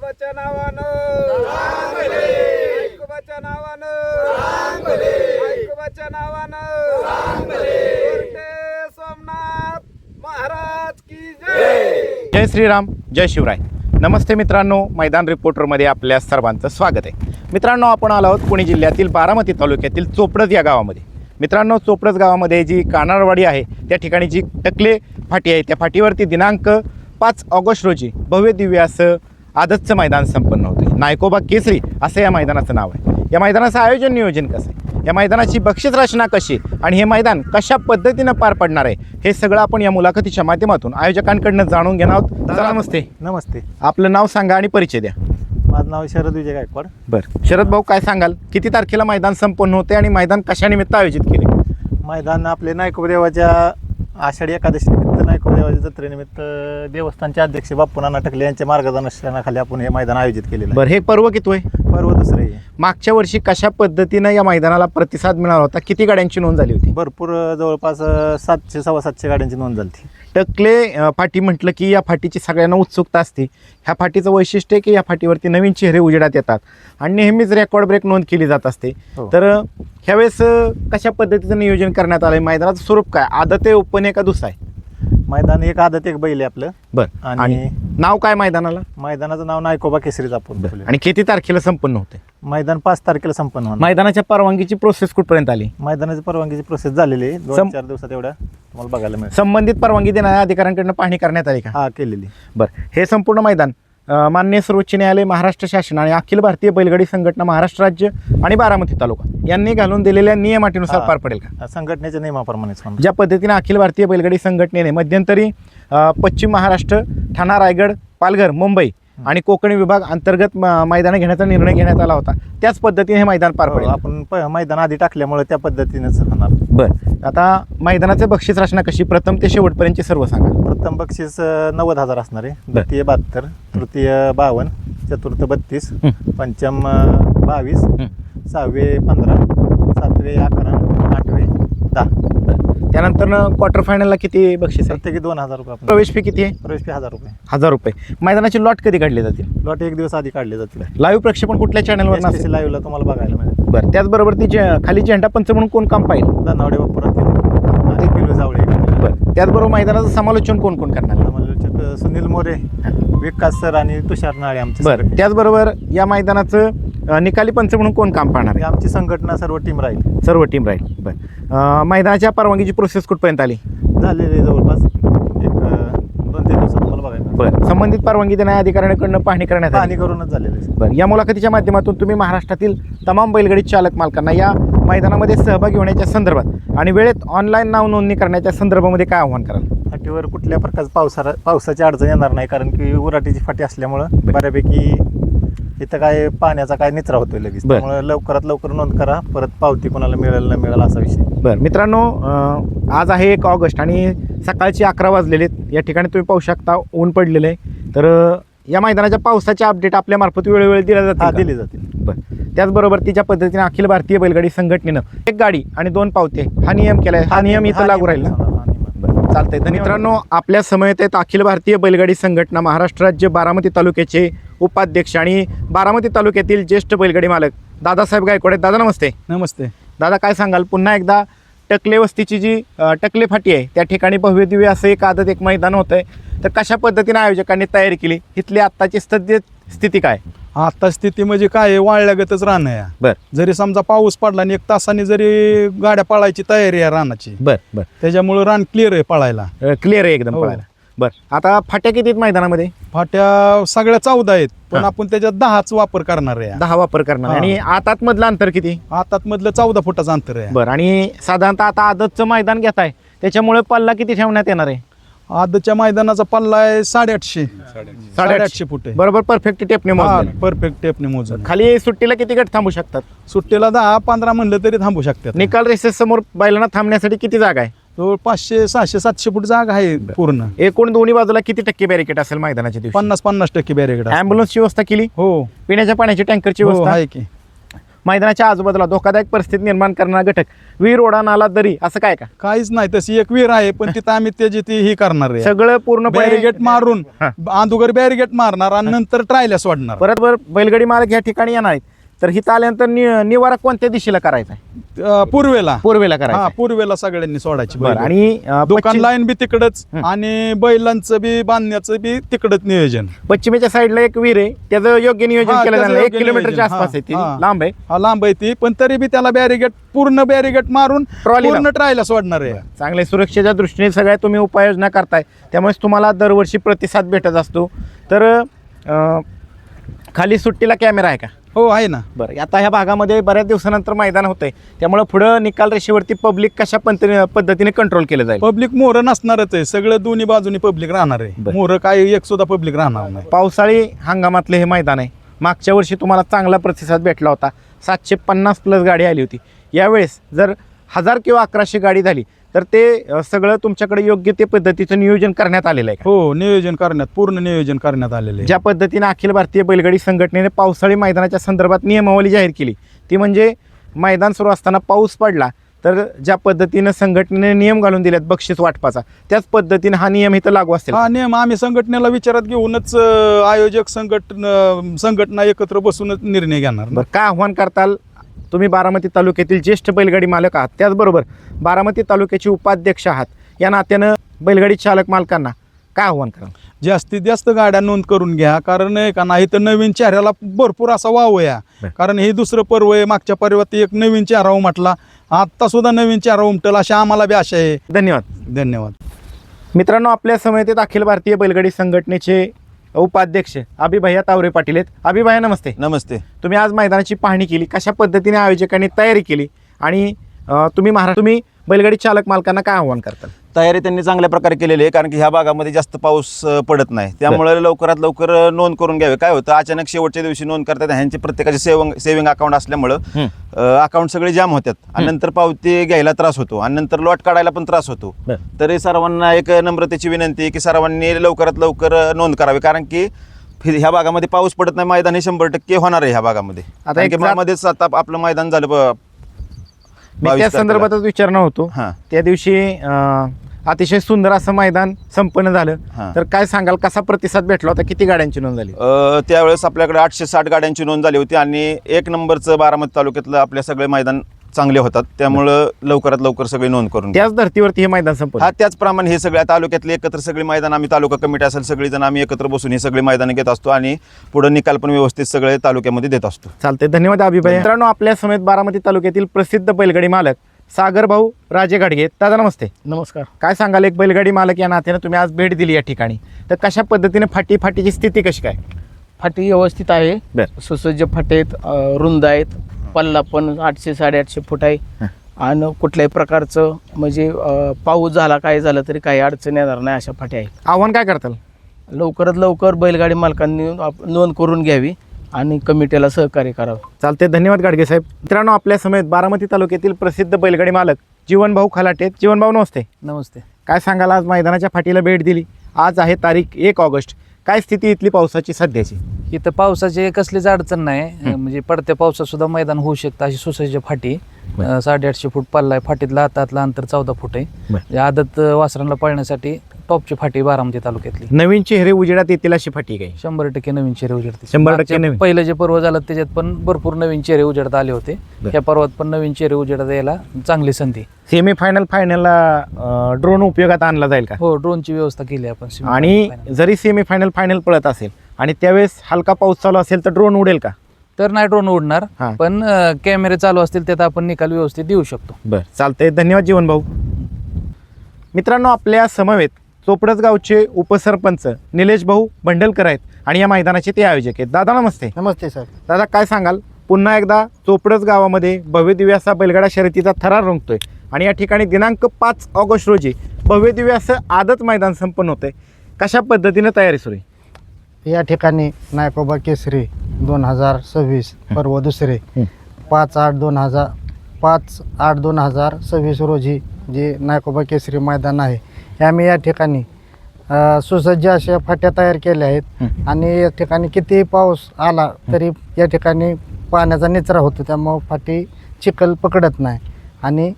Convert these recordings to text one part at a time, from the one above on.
नायकोबाच्या नावानं नायकोबाच्या नावानं नायकोबाच्या नावानं कोरटे सोमनाथ महाराज की जय. जय श्रीराम, जय शिवराय. नमस्ते मित्रांनो, मैदान रिपोर्टरमध्ये आपल्या सर्वांचं स्वागत आहे. मित्रांनो, आपण आलो आहोत पुणे जिल्ह्यातील बारामती तालुक्यातील चोपडज या गावामध्ये. मित्रांनो, चोपडज गावामध्ये जी कानारवाडी आहे त्या ठिकाणी जी टकले फाटी आहे त्या फाटीवरती दिनांक 5 ऑगस्ट रोजी भव्य दिव्य असं आदतचं मैदान संपन्न होतं. नायकोबा केसरी असं या मैदानाचं नाव आहे. या मैदानाचं आयोजन नियोजन कसं आहे, या मैदानाची बक्षीस रचना कशी आणि हे मैदान कशा पद्धतीनं पार पडणार आहे, हे सगळं आपण या मुलाखतीच्या माध्यमातून आयोजकांकडनं जाणून घेणार आहोत. दादा नमस्ते. नमस्ते. आपलं नाव सांगा आणि परिचय द्या. माझं नाव शरद विजय गायकवाड. बरं शरद भाऊ, काय सांगाल, किती तारखेला मैदान संपन्न होते आणि मैदान कशानिमित्त आयोजित केले? मैदान आपले नायकोबा देवाच्या आषाढी एकादशी निमित्त नायकोबा देवाच्या जत्रेनिमित्त देवस्थानचे अध्यक्ष बापूनाना टकले यांच्या मार्गदर्शनाखाली आपण हे मैदान आयोजित केलेलं आहे. बरं, हे पर्व किती आहे? पर्व दुसरं आहे. मागच्या वर्षी कशा पद्धतीनं या मैदानाला प्रतिसाद मिळाला होता? किती गाड्यांची नोंद झाली होती? भरपूर जवळपास 700 750 गाड्यांची नोंद झाली होती. टकले फाटी म्हटलं की या फाटीची सगळ्यांना उत्सुकता असते. ह्या फाटीचं वैशिष्ट्य आहे की या फाटीवरती नवीन चेहरे उजेडात येतात आणि नेहमीच रेकॉर्ड ब्रेक नोंद केली जात असते. हो. तर ह्यावेळेस कशा पद्धतीचं नियोजन करण्यात आलं? मैदानाचं स्वरूप काय, आदत आहे, ओपन आहे का दुसरा आहे? मैदान एक आदत एक बैल आहे आपलं. बरं, आणि आणि नाव काय मैदानाला? मैदानाचं नाव नायकोबा केसरीच आपण ठेवलेलं आहे. आणि किती तारखेला संपन्न होते मैदान 5 तारखेला संपन्न होणार. मैदानाच्या परवानगीची प्रोसेस कुठपर्यंत आली? मैदानाची परवानगीची प्रोसेस झालेली आहे. 2-4 दिवसात एवढ्या तुम्हाला बघायला मिळेल. संबंधित परवानगी देणाऱ्या अधिकाऱ्यांकडून पाहणी करण्यात आली का? हा, केलेली. बरं, हे संपूर्ण मैदान माननीय सर्वोच्च न्यायालय, महाराष्ट्र शासन आणि अखिल भारतीय बैलगाडी संघटना महाराष्ट्र राज्य आणि बारामती तालुका यांनी घालून दिलेल्या नियमाटीनुसार पार पडेल का? संघटनेच्या नियमाप्रमाणेच होणार. ज्या पद्धतीने अखिल भारतीय बैलगाडी संघटनेने मध्यंतरी पश्चिम महाराष्ट्र, ठाणा, रायगड, पालघर, मुंबई आणि कोकण विभाग अंतर्गत मैदानं घेण्याचा निर्णय घेण्यात आला होता, त्याच पद्धतीने हे मैदान पार पडेल. आपण मैदान आधी टाकल्यामुळे त्या पद्धतीनेच होणार. बरं, आता मैदानाचे बक्षीस रचना कशी, प्रथम ते शेवटपर्यंतची सर्व सांगा. प्रथम बक्षीस 90,000 असणार आहे. द्वितीय 72, तृतीय 52, चतुर्थ 32, पंचम 22, सहावे 15, सातवे 11, आठवे 10. त्यानंतर क्वार्टर फायनलला किती बक्षीस आहे? प्रत्येकी 2,000 रुपये. आपण प्रवेश फी किती आहे? प्रवेश फी 1,000 रुपये. 1000 रुपये. मैदानाची लॉट कधी काढली जातील? लॉट एक दिवस आधी काढले जातील. लाईव्ह प्रक्षेपण कुठल्या चॅनलवर STC लाईव्हला तुम्हाला बघायला मिळेल. बरं, त्याचबरोबर ती खाली झेंडा पंच म्हणून कोण काम पाहिजे? दानावडे बापूरातील आणि पिलू जावळे. बरं, त्याचबरोबर मैदानाचं समालोचन कोण कोण करणार? समालोचक सुनील मोरे, विकास सर आणि तुषार नाळे आमचे. बरं, त्याचबरोबर या मैदानाचं निकाली पंच म्हणून कोण काम पाहणार आहे? आमची संघटना सर्व टीम राहील. सर्व टीम राहील. बरं, मैदानाच्या परवानगीची प्रोसेस कुठपर्यंत आली? झालेली जवळपास एक 2-3 दिवसात तुम्हाला बघायला मिळेल. बरं, संबंधित परवानगी देणाऱ्या अधिकाऱ्यांकडून पाहणी करण्यात आली. पाहणी करूनच झालेलं आहे. बरं, या मुलाखतीच्या माध्यमातून तुम्ही महाराष्ट्रातील तमाम बैलगाडी चालक मालकांना या मैदानामध्ये सहभागी होण्याच्या संदर्भात आणि वेळेत ऑनलाईन नाव नोंदणी करण्याच्या संदर्भामध्ये काय आव्हान कराल? फाटीवर कुठल्या प्रकारचं पावसाची अडचण येणार नाही, कारण की उराटीची फाटी असल्यामुळं बऱ्यापैकी इथं काय पाण्याचा काय निचरा होतोय लगेच. बरं. त्यामुळे लवकरात लवकर नोंद करा, परत पावती कोणाला मिळेल न मिळेल असा विषय. बरं मित्रांनो, आज आहे 1 ऑगस्ट आणि सकाळचे 11 वाजलेले आहेत. या ठिकाणी तुम्ही पाहू शकता ऊन पडलेलं आहे. तर या मैदानाच्या पावसाचे अपडेट आपल्यामार्फत वेळोवेळी दिल्या जातील? दिले जातील. बरं, त्याचबरोबर तिच्या पद्धतीने अखिल भारतीय बैलगाडी संघटनेनं 1 गाडी आणि 2 पावते हा नियम केला आहे. हा नियम इथं लागू राहील ना? बरं, चालतंय. तर मित्रांनो, आपल्या समवेत आहेत अखिल भारतीय बैलगाडी संघटना महाराष्ट्र राज्य बारामती तालुक्याचे उपाध्यक्ष आणि बारामती तालुक्यातील ज्येष्ठ बैलगाडी मालक दादासाहेब गायकवाड. दादा नमस्ते. नमस्ते. दादा, काय सांगाल, पुन्हा एकदा टकले वस्तीची जी टकले फाटी आहे त्या ठिकाणी भव्य दिव्य असं एक आदत एक मैदान होतं आहे, तर कशा पद्धतीने आयोजकांनी तयारी केली? इथली आत्ताची स्थिती काय? आता स्थिती म्हणजे काय आहे, वाळल्यागतच राहणं आहे. बर, जरी समजा पाऊस पडला आणि 1 तासाने जरी गाड्या पळायची तयारी आहे रानाची, बर बर, त्याच्यामुळे रान क्लिअर आहे पळायला. क्लिअर आहे एकदम हो. पळायला. बरं, आता फाट्या किती आहेत मैदानामध्ये? फाट्या सगळ्या 14 आहेत, पण हा. आपण त्याच्यात 10च वापर करणार आहे. 10 वापर करणार. हा. आणि आतात मधलं अंतर किती? आतात मधलं 14 फुटाचं अंतर आहे. बरं, आणि साधारणतः आता आदतचं मैदान घेत आहे त्याच्यामुळे पल्ला किती ठेवण्यात येणार आहे? आदच्या मैदानाचा पल्ला आहे 850 फूट आहे. बरोबर, परफेक्ट टेपने मोजलेलं. परफेक्ट टेपने मोजून. खाली सुट्टीला किती गट थांबू शकतात? सुट्टीला 10-15 म्हणलं तरी थांबू शकतात. निकाल रेसेस समोर बैलांना थांबण्यासाठी किती जागा आहे? जवळ 500, 600, 700 फूट जागा आहे पूर्ण. एकूण दोन्ही बाजूला किती टक्के बॅरिकेड असेल मैदानाच्या दिवशी? 50-50% बॅरिकेड. ॲम्ब्युलन्सची व्यवस्था केली? हो पिण्याच्या पाण्याची टँकरची हो व्यवस्था आहे की. मैदानाच्या आजूबाजूला धोकादायक परिस्थिती निर्माण करणारा घटक विहीर, ओढा, नाला, दरी असं काय का? काहीच नाही, तशी एक विहीर आहे पण तिथं आम्ही त्याची ती ही करणार आहे, सगळं पूर्णपणे बॅरिगेट मारून हा. अगोदर बॅरिगेट मारणार आणि नंतर ट्रायला सोडणार. परत बैलगाडी मालक या ठिकाणी येणार आहेत, तर हिथं आल्यानंतर निवारा कोणत्या दिशेला करायचा आहे? पूर्वेला पूर्वेला करायचा हा आहे. पूर्वेला सगळ्यांनी सोडायची बरं. बैलं. आणि दुकान लाईन बी तिकडच हं. आणि बैलांचं बी बांधण्याचं बी तिकडच नियोजन. पश्चिमेच्या साईडला एक विहीर आहे, त्याचं योग्य नियोजन हा, केलं त्याचं जाणार. 1 योग्य किलोमीटरच्या नियोजन. आसपास आहे ती, हा. लांब आहे. हा लांब आहे ती, पण तरी बी त्याला पूर्ण बॅरिगेट मारून ट्रॉली पूर्ण ट्रायला सोडणार आहे. चांगले सुरक्षेच्या दृष्टीने सगळ्या तुम्ही उपाययोजना करताय, त्यामुळेच तुम्हाला दरवर्षी प्रतिसाद भेटत असतो. तर खाली सुट्टीला कॅमेरा आहे का? हो आहे ना. बरं, आता ह्या भागामध्ये बऱ्याच दिवसानंतर मैदान होतंय, त्यामुळे पुढं निकाल रेषेवरती पब्लिक कशा पद्धतीने कंट्रोल केलं जाईल? पब्लिक मोर नसणारच आहे, सगळं दोन्ही बाजूनी पब्लिक राहणार आहे. बरं. मोर काय एक सुद्धा पब्लिक राहणार नाही. पावसाळी हंगामातले हे मैदान आहे. मागच्या वर्षी तुम्हाला चांगला प्रतिसाद भेटला होता, 750 प्लस गाडी आली होती. यावेळेस जर 1000 किंवा 1100 गाडी झाली तर ते सगळं तुमच्याकडे योग्य ते पद्धतीचं नियोजन करण्यात आलेलं आहे का? हो, पूर्ण नियोजन करण्यात आलेलं आहे. ज्या पद्धतीने अखिल भारतीय बैलगाडी संघटनेने पावसाळी मैदानाच्या संदर्भात नियमावली जाहीर केली, ती म्हणजे मैदान सुरू असताना पाऊस पडला तर ज्या पद्धतीनं संघटनेने नियम घालून दिलेत बक्षीस वाटपाचा, त्याच पद्धतीने हा नियम इथं लागू असेल. हा नियम आम्ही संघटनेला विचारात घेऊनच आयोजक संघटना एकत्र बसूनच निर्णय घेणार. बरं, काय आव्हान करताल तुम्ही? बारामती तालुक्यातील ज्येष्ठ बैलगाडी मालक आहात, त्याचबरोबर बारामती तालुक्याचे उपाध्यक्ष आहात, या नात्यानं बैलगाडी चालक मालकांना काय आव्हान कराल? जास्तीत जास्त गाड्या नोंद करून घ्या, कारण का नाही तर नवीन चेहऱ्याला भरपूर असा वाव या. बरं. कारण हे दुसरं पर्व आहे, मागच्या पर्वात एक नवीन चेहरा उमटला, आता सुद्धा नवीन चेहरा उमटल अशी आम्हाला बी आशा आहे. धन्यवाद. मित्रांनो, आपल्या समवेत अखिल भारतीय बैलगाडी संघटनेचे उपाध्यक्ष अभिभैया तावरे पाटील आहेत. अभिभैया नमस्ते. नमस्ते. तुम्ही आज मैदानाची पाहणी केली, कशा पद्धतीने आयोजकांनी तयारी केली आणि तुम्ही बैलगाडी चालक मालकांना काय आव्हान करताल? तयारी त्यांनी चांगल्या प्रकारे केलेली आहे, कारण की ह्या भागामध्ये जास्त पाऊस पडत नाही, त्यामुळे लवकरात लवकर नोंद करून घ्यावे. काय होतं, अचानक शेवटच्या दिवशी नोंद करतात, ह्यांचे प्रत्येकाचे सेविंग अकाउंट असल्यामुळं अकाउंट सगळे जाम होतात आणि नंतर पावती घ्यायला त्रास होतो आणि नंतर लॉट काढायला पण त्रास होतो. तरी सर्वांना एक नम्रतेची विनंती आहे की सर्वांनी लवकरात लवकर नोंद करावी, कारण की ह्या भागामध्ये पाऊस पडत नाही, मैदान हे 100% होणार आहे ह्या भागामध्ये. आता मध्येच आता आपलं मैदान झालं त्या संदर्भातच विचारणं होतो. हां. त्या दिवशी अतिशय सुंदर असं मैदान संपन्न झालं, हां. तर काय सांगाल, कसा प्रतिसाद भेटला होता? किती गाड्यांची नोंद झाली? त्यावेळेस आपल्याकडे 860 गाड्यांची नोंद झाली होती आणि 1 नंबरचं बारामती तालुक्यातलं आपले सगळे मैदान चांगले होतात, त्यामुळं लवकरात लवकर सगळे नोंद करून घ्या. त्याच धर्तीवरती हे मैदान संपलं. हा, त्याचप्रमाणे हे सगळ्या तालुक्यातले एकत्र सगळे मैदान आम्ही तालुका कमिटी असेल सगळेजण आम्ही एकत्र बसून हे सगळे मैदान घेत असतो आणि पुढे निकाल पण व्यवस्थित सगळे तालुक्यामध्ये देत असतो. चालते, धन्यवाद अभिभैया. मित्रांनो, आपल्या समेत बारामती तालुक्यातील प्रसिद्ध बैलगाडी मालक सागर भाऊ राजे घाडगे. दादा नमस्ते. नमस्कार. काय सांगाल, एक बैलगाडी मालक या नात्याने तुम्ही आज भेट दिली या ठिकाणी, तर कशा पद्धतीने फाटीची स्थिती कशी काय? फाटी व्यवस्थित आहे, बरं. सुसज्ज फाटे आहेत, रुंद आहेत, पल्ला पण 800-850 फूट आहे आणि कुठल्याही प्रकारचं म्हणजे पाऊस झाला काय झालं तरी काही अडचण येणार नाही अशा फाट्या आहेत. आव्हान काय करताल? लवकरात लवकर बैलगाडी मालकांनी नोंद करून घ्यावी आणि कमिटीला सहकार्य करावं. चालते, धन्यवाद गाडगे साहेब. मित्रांनो, आपल्या समेत बारामती तालुक्यातील प्रसिद्ध बैलगाडी मालक जीवनभाऊ खलाटे. जीवनभाऊ नमस्ते. नमस्ते. काय सांगाल, आज मैदानाच्या फाटीला भेट दिली, आज आहे तारीख 1 ऑगस्ट, काय स्थिती इथली पावसाची सध्याची? इथं पावसाची कसलीच अडचण नाही, म्हणजे पडत्या पावसात सुद्धा मैदान होऊ शकतं अशी सुसज्ज फाटी. 850 फूट पल्ला आहे, फाटीतला हातातला अंतर 14 फूट आहे. म्हणजे आदत वासरांना पळण्यासाठी टॉपची फाटी बारामती तालुक्यातली. नवीन चेहरे उजेडात येतील अशी फाटी काय? 100% नवीन चेहरे उजेडते. 100% नवीन. पहिलं जे पर्व झालं त्याच्यात पण भरपूर नवीन चेहरे उजेडता आले होते, ह्या पर्वात पण नवीन चेहरे उजेडता यायला चांगली संधी. फायनलला ड्रोन उपयोगात आणला जाईल का? हो, ड्रोनची व्यवस्था केली आपण. आणि जरी फायनल पळत असेल आणि त्यावेळेस हलका पाऊस चालू असेल तर ड्रोन उडेल का? तर नाही ड्रोन उडणार, हां. पण कॅमेरे चालू असतील त्यात आपण निकाल व्यवस्थित देऊ शकतो. बरं, चालतंय, धन्यवाद जीवन भाऊ. मित्रांनो, आपल्या समवेत चोपडस गावचे उपसरपंच निलेश भाऊ भंडलकर आहेत आणि या मैदानाचे ते आयोजक आहेत. दादा नमस्ते. नमस्ते सर. दादा, काय सांगाल, पुन्हा एकदा चोपडस गावामध्ये भव्य दिव्य असा बैलगाडा शर्यतीचा थरार रंगतोय आणि या ठिकाणी दिनांक 5 ऑगस्ट रोजी भव्य दिव्य असं आदत मैदान संपन्न होतंय, कशा पद्धतीने तयारी सुरू आहे? या ठिकाणी नायकोबा केसरी 2026 पर्व दुसरे 5/8/2026 रोजी जे नायकोबा केसरी मैदान आहे, हे आम्ही या ठिकाणी सुसज्ज अशा फाट्या तयार केल्या आहेत आणि या ठिकाणी कितीही पाऊस आला तरी या ठिकाणी पाण्याचा निचरा होतो, त्यामुळं फाटी चिखल पकडत नाही. आणि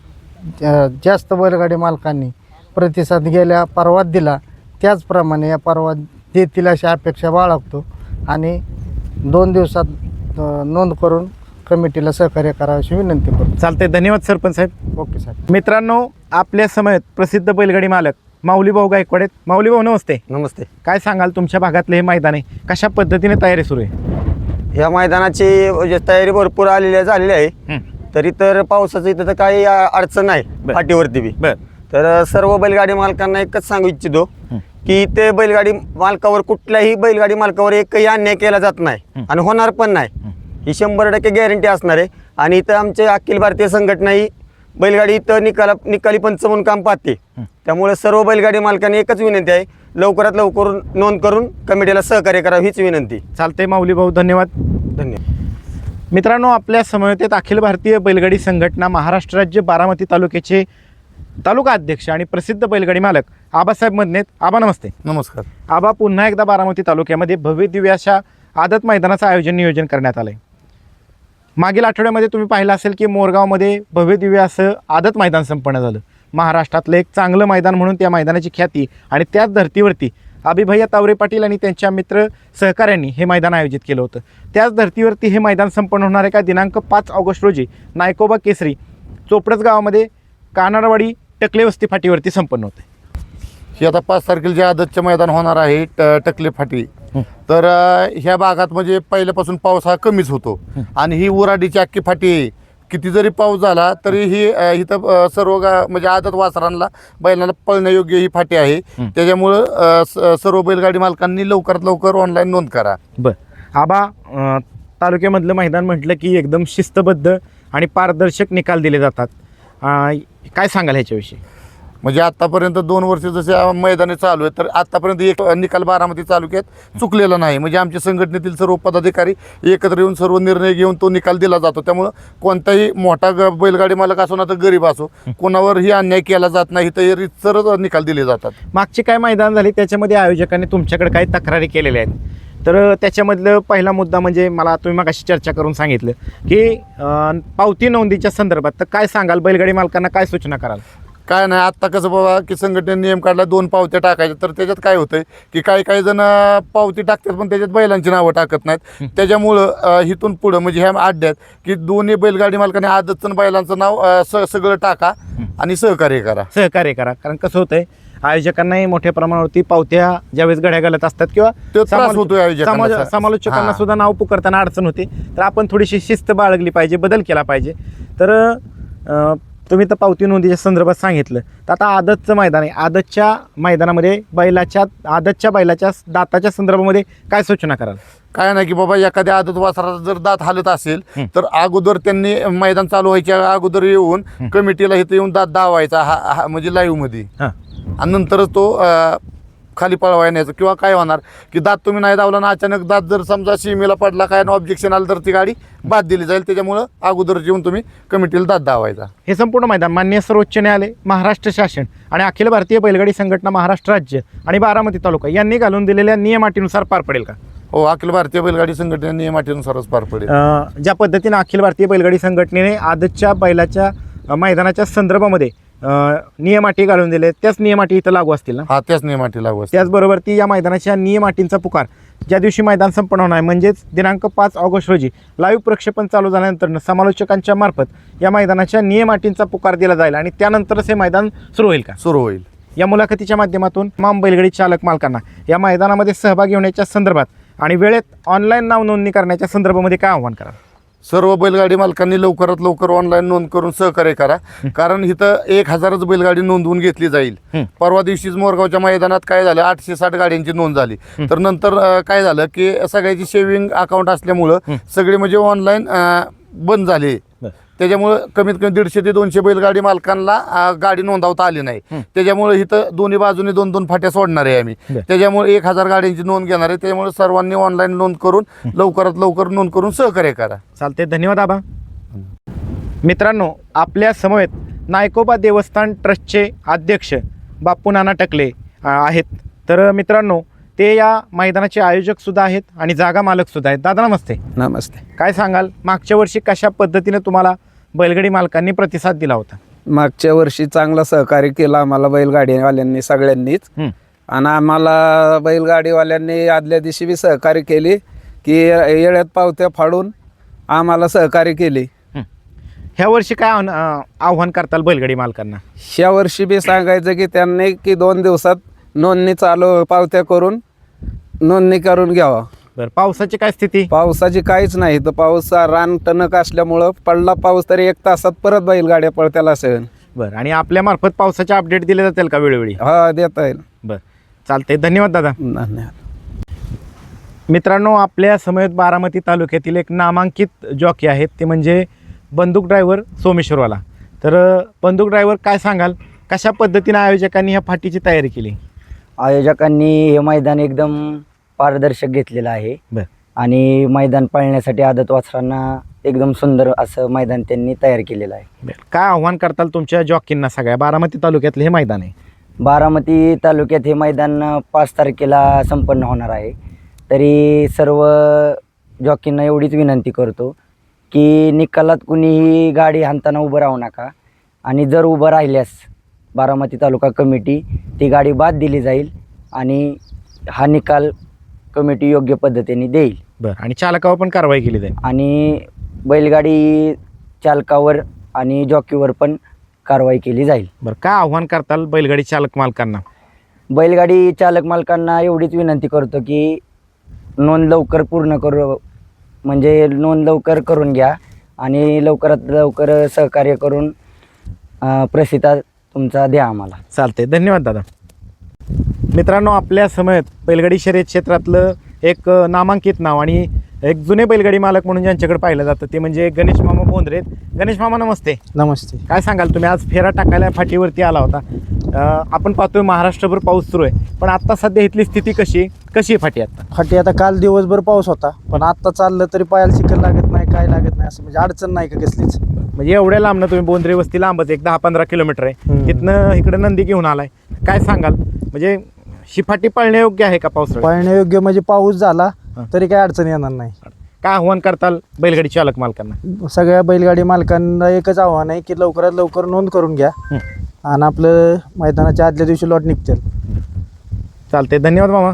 जास्त बैलगाडी मालकांनी प्रतिसाद गेल्या परवात दिला, त्याचप्रमाणे या परवात देतील अशी अपेक्षा बाळगतो आणि 2 दिवसात नोंद करून कमिटीला सहकार्य करावं अशी विनंती करतो. चालते, धन्यवाद सरपंच साहेब. ओके साहेब. मित्रांनो, आपल्या समयेत प्रसिद्ध बैलगाडी मालक माऊली भाऊ गायकवाड आहेत. माऊली भाऊ नमस्ते. नमस्ते. काय सांगाल, तुमच्या भागातलं हे मैदान आहे, कशा पद्धतीने तयारी सुरू आहे? या मैदानाची तयारी भरपूर झालेली आहे. तरी तर पावसाचं इथं तर काही अडचण नाही फाटीवरती बी. तर सर्व बैलगाडी मालकांना एकच सांगू इच्छितो की ते बैलगाडी मालकावर, कुठल्याही बैलगाडी मालकावर एकही अन्याय केला जात नाही आणि होणार पण नाही, ही 100% गॅरंटी असणार आहे. आणि इथं आमचे अखिल भारतीय संघटना ही बैलगाडी इथं निकाली पंच म्हणून काम पाहते. त्यामुळे सर्व बैलगाडी मालकांनी एकच विनंती आहे, लवकरात लवकर नोंद करून कमिटीला सहकार्य करावं हीच विनंती. चालते माऊली भाऊ, धन्यवाद. मित्रांनो, आपल्या समवेत अखिल भारतीय बैलगाडी संघटना महाराष्ट्र राज्य बारामती तालुक्याचे तालुका अध्यक्ष आणि प्रसिद्ध बैलगाडी मालक आबासाहेब मदनेत. आबा नमस्ते. नमस्कार. आबा, पुन्हा एकदा बारामती तालुक्यामध्ये भव्य दिव्य अशा आदत मैदानाचं नियोजन करण्यात आलं आहे. मागील आठवड्यामध्ये तुम्ही पाहिलं असेल की मोरगावमध्ये भव्य दिव्य असं आदत मैदान संपन्न झालं. महाराष्ट्रातलं एक चांगलं मैदान म्हणून त्या मैदानाची ख्याती, आणि त्याच धर्तीवरती अभिभैया तावरे पाटील आणि त्यांच्या मित्र सहकाऱ्यांनी हे मैदान आयोजित केलं होतं. त्याच धर्तीवरती हे मैदान संपन्न होणार आहे का दिनांक 5 ऑगस्ट रोजी नायकोबा केसरी चोपडस गावामध्ये कानाडवाडी टकलेवस्ती फाटीवरती संपन्न होते. ही आता 5 तारखेला जे आदतचे मैदान होणार आहे टकले फाटी, तर ह्या भागात म्हणजे पहिल्यापासून पाऊस हा कमीच होतो आणि ही उराडीची अख्खी फाटी आहे. किती जरी पाऊस झाला तरी ही इथं सर्व म्हणजे आदत वासरांना बैलांना पळण्यायोग्य ही फाटी आहे. त्याच्यामुळं सर्व बैलगाडी मालकांनी लवकरात लवकर ऑनलाईन नोंद करा. आबा, तालुक्यामधलं मैदान म्हटलं की एकदम शिस्तबद्ध आणि पारदर्शक निकाल दिले जातात. काय सांगाल ह्याच्याविषयी? म्हणजे आतापर्यंत 2 वर्ष जसे मैदाने चालू आहेत, तर आतापर्यंत एक निकाल बारामती तालुक्यात चुकलेला नाही. म्हणजे आमच्या संघटनेतील सर्व पदाधिकारी एकत्र येऊन सर्व निर्णय घेऊन तो निकाल दिला जातो. त्यामुळं कोणताही मोठा बैलगाडी मालक असो ना तर गरीब असो, कोणावरही अन्याय केला जात नाही, तर सरळ निकाल दिले जातात. मागचे काय मैदान झाले त्याच्यामध्ये आयोजकांनी तुमच्याकडे काही तक्रारी केलेल्या आहेत, तर त्याच्यामधलं पहिला मुद्दा म्हणजे मला तुम्ही मगाशी चर्चा करून सांगितलं की पावती नोंदीच्या संदर्भात, तर काय सांगाल, बैलगाडी मालकांना काय सूचना कराल? काय नाही, आत्ता कसं बाबा की संघटनेने नियम काढला 2 पावत्या टाकायच्या, तर त्याच्यात काय होतंय की काही जण पावती टाकतात पण त्याच्यात बैलांची नावं टाकत नाहीत. त्याच्यामुळं इथून पुढं म्हणजे ह्या अड्ड्यात की दोन्ही बैलगाडी मालकाने आदतचं बैलांचं नाव सगळं टाका आणि सहकार्य करा. कारण कसं होतंय, आयोजकांनाही मोठ्या प्रमाणावरती पावत्या ज्यावेळेस घड्या घालत असतात किंवा त्रास होतोय आयोजकांना. समालोचकांना सुद्धा नाव पुकारताना अडचण होते. तर आपण थोडीशी शिस्त बाळगली पाहिजे, बदल केला पाहिजे. तर तुम्ही तर पावती नोंदीच्या संदर्भात सांगितलं, तर आता आदतचं मैदान आहे. आदतच्या मैदानामध्ये आदतच्या बैलाच्या दाताच्या संदर्भामध्ये काय सूचना कराल? काय नाही की बाबा एखाद्या आदत वासराचा जर दात हालत असेल तर अगोदर त्यांनी मैदान चालू व्हायच्या अगोदर येऊन कमिटीला इथं येऊन दात दावायचा हा म्हणजे लाईव्ह मध्ये, आणि नंतरच तो खाली पळवाय न्यायचं. किंवा काय होणार की दात तुम्ही नाही दावला ना अचानक दात जर समजा सीमेला पडला काय ऑब्जेक्शन आलं तर ती गाडी बाद दिली जाईल. त्याच्यामुळं अगोदर येऊन तुम्ही कमिटीला दात दावायचा. हे संपूर्ण मैदान माननीय सर्वोच्च न्यायालय, महाराष्ट्र शासन आणि अखिल भारतीय बैलगाडी संघटना महाराष्ट्र राज्य आणि बारामती तालुका यांनी घालून दिलेल्या नियमाटीनुसार पार पडेल का? हो, अखिल भारतीय बैलगाडी संघटने नियमाटीनुसारच पार पडेल. ज्या पद्धतीने अखिल भारतीय बैलगाडी संघटनेने आदतच्या बैलाच्या मैदानाच्या संदर्भामध्ये नियमाटी घालून दिले, त्याच नियमाटी इथं लागू असतील ना? हा, त्याच नियमाटी लागू असतील. त्याचबरोबर ती या मैदानाच्या नियमाटींचा पुकार ज्या दिवशी मैदान संपन्न होणार आहे म्हणजेच दिनांक 5 ऑगस्ट रोजी लाईव्ह प्रक्षेपण चालू झाल्यानंतर समालोचकांच्या मार्फत या मैदानाच्या नियमाटींचा पुकार दिला जाईल आणि त्यानंतरच हे मैदान सुरू होईल का? सुरू होईल. या मुलाखतीच्या माध्यमातून तमाम बैलगाडी चालक मालकांना या मैदानामध्ये सहभागी होण्याच्या संदर्भात आणि वेळेत ऑनलाईन नाव नोंदणी करण्याच्या संदर्भामध्ये काय आव्हान कराल? सर्व बैलगाडी मालकांनी लवकरात लवकर ऑनलाईन नोंद करून सहकार्य करा. कारण इथं 1000च बैलगाडी नोंदवून घेतली जाईल. परवा दिवशीच मोरगावच्या मैदानात काय झालं, 860 गाड्यांची नोंद झाली. तर नंतर काय झालं की सगळ्याची सेव्हिंग अकाउंट असल्यामुळं सगळे म्हणजे ऑनलाईन बंद झाले. त्याच्यामुळं कमीत कमी 150 ते 200 बैलगाडी मालकांना गाडी नोंदवता आली नाही. त्याच्यामुळे इथं दोन्ही बाजूने 2-2 फाट्या सोडणार आहे आम्ही. त्याच्यामुळे 1000 गाड्यांची नोंद घेणार आहे. त्याच्यामुळे सर्वांनी ऑनलाईन नोंद करून लवकरात लवकर नोंद करून सहकार्य करा. चालते, धन्यवाद आबा. मित्रांनो, आपल्या समवेत नायकोबा देवस्थान ट्रस्टचे अध्यक्ष बापू नाना टकले आहेत. तर मित्रांनो, ते या मैदानाचे आयोजक सुद्धा आहेत आणि जागा मालक सुद्धा आहेत. दादा नमस्ते. नमस्ते. काय सांगाल, मागच्या वर्षी कशा पद्धतीने तुम्हाला बैलगाडी मालकांनी प्रतिसाद दिला होता? मागच्या वर्षी चांगलं सहकार्य केलं आम्हाला बैलगाडीवाल्यांनी सगळ्यांनीच. आणि आम्हाला बैलगाडीवाल्यांनी आदल्या दिवशी बी सहकार्य केली की येळ्यात पावत्या फाडून आम्हाला सहकार्य केले. ह्या वर्षी काय आव्हान करताल बैलगाडी मालकांना? ह्या वर्षी बी सांगायचं की त्यांनी की 2 दिवसात नोंदणी चालू पावत्या करून नोंदणी करून घ्यावा. बरं, पावसाची काय स्थिती? पावसाची काहीच नाही तर पाऊस रान टणक असल्यामुळं पडला पाऊस तरी 1 तासात परत बैलगाड्या पळत्याला असेल. बरं, आणि आपल्या मार्फत पावसाचे अपडेट दिले जातील का वेळोवेळी? हा, देता येईल. बरं, चालतंय. धन्यवाद दादा. धन्यवाद. मित्रांनो, आपल्या समयत बारामती तालुक्यातील एक नामांकित जॉकी आहेत, ते म्हणजे बंदूक ड्रायव्हर सोमेश्वरवाला. तर बंदूक ड्रायव्हर, काय सांगाल, कशा पद्धतीने आयोजकांनी ह्या फाटीची तयारी केली? आयोजकांनी हे मैदान एकदम पारदर्शक घेतलेलं आहे. बरं. आणि मैदान पाळण्यासाठी आदत वासरांना एकदम सुंदर असं मैदान त्यांनी तयार केलेलं आहे. बरं, काय आव्हान करताल तुमच्या जॉकींना? सगळ्या बारामती तालुक्यातलं हे मैदान आहे. बारामती तालुक्यात हे मैदान 5 तारखेला संपन्न होणार आहे. तरी सर्व जॉकींना एवढीच विनंती करतो की निकालात कुणीही गाडी हाणताना उभं राहू नका, आणि जर उभं राहिल्यास बारामती तालुका कमिटी ती गाडी बाद दिली जाईल आणि हा निकाल कमिटी योग्य पद्धतीने देईल. बरं, आणि चालकावर पण कारवाई केली जाईल? आणि बैलगाडी चालकावर आणि जॉकीवर पण कारवाई केली जाईल. बरं, काय आव्हान करताल बैलगाडी चालक मालकांना? बैलगाडी चालक मालकांना एवढीच विनंती करतो की नोंद लवकर पूर्ण करू, म्हणजे नोंद लवकर करून घ्या आणि लवकरात लवकर सहकार्य करून प्रतिसाद तुमचा द्या आम्हाला. चालते. धन्यवाद दादा. मित्रांनो, आपल्या समयत बैलगाडी शर्यत क्षेत्रातलं एक नामांकित नाव आणि एक जुने बैलगाडी मालक म्हणून ज्यांच्याकडे पाहिलं जातं ते म्हणजे गणेश मामा बोंद्रे. गणेश मामा नमस्ते. नमस्ते. काय सांगाल, तुम्ही आज फेरा टाकायला फाटीवरती आला होता. आपण पाहतोय महाराष्ट्रभर पाऊस सुरू आहे, पण आता सध्या इथली स्थिती कशी आहे फाटी आता? फाटी आता काल दिवसभर पाऊस होता, पण आत्ता चाललं तरी पायाला चिखल लागत नाही, काय लागत नाही, असं म्हणजे अडचण नाही का कसलीच. म्हणजे एवढ्या लांबनं तुम्ही बोंद्रे वस्ती लांबच, एक 10-15 किलोमीटर आहे, तिथनं इकडे नंदी घेऊन आलाय. काय सांगाल, म्हणजे ही फाटी पळण्यायोग्य आहे का पावसाळ्यात? पळण्यायोग्य म्हणजे पाऊस झाला तरी काय अडचण येणार नाही. काय आव्हान करताल बैलगाडी चालक मालकांना? सगळ्या बैलगाडी मालकांना एकच आव्हान आहे की लवकरात लवकर नोंद करून घ्या आणि आपलं मैदानाच्या आदल्या दिवशी लॉट निघतील. चालते. धन्यवाद मामा.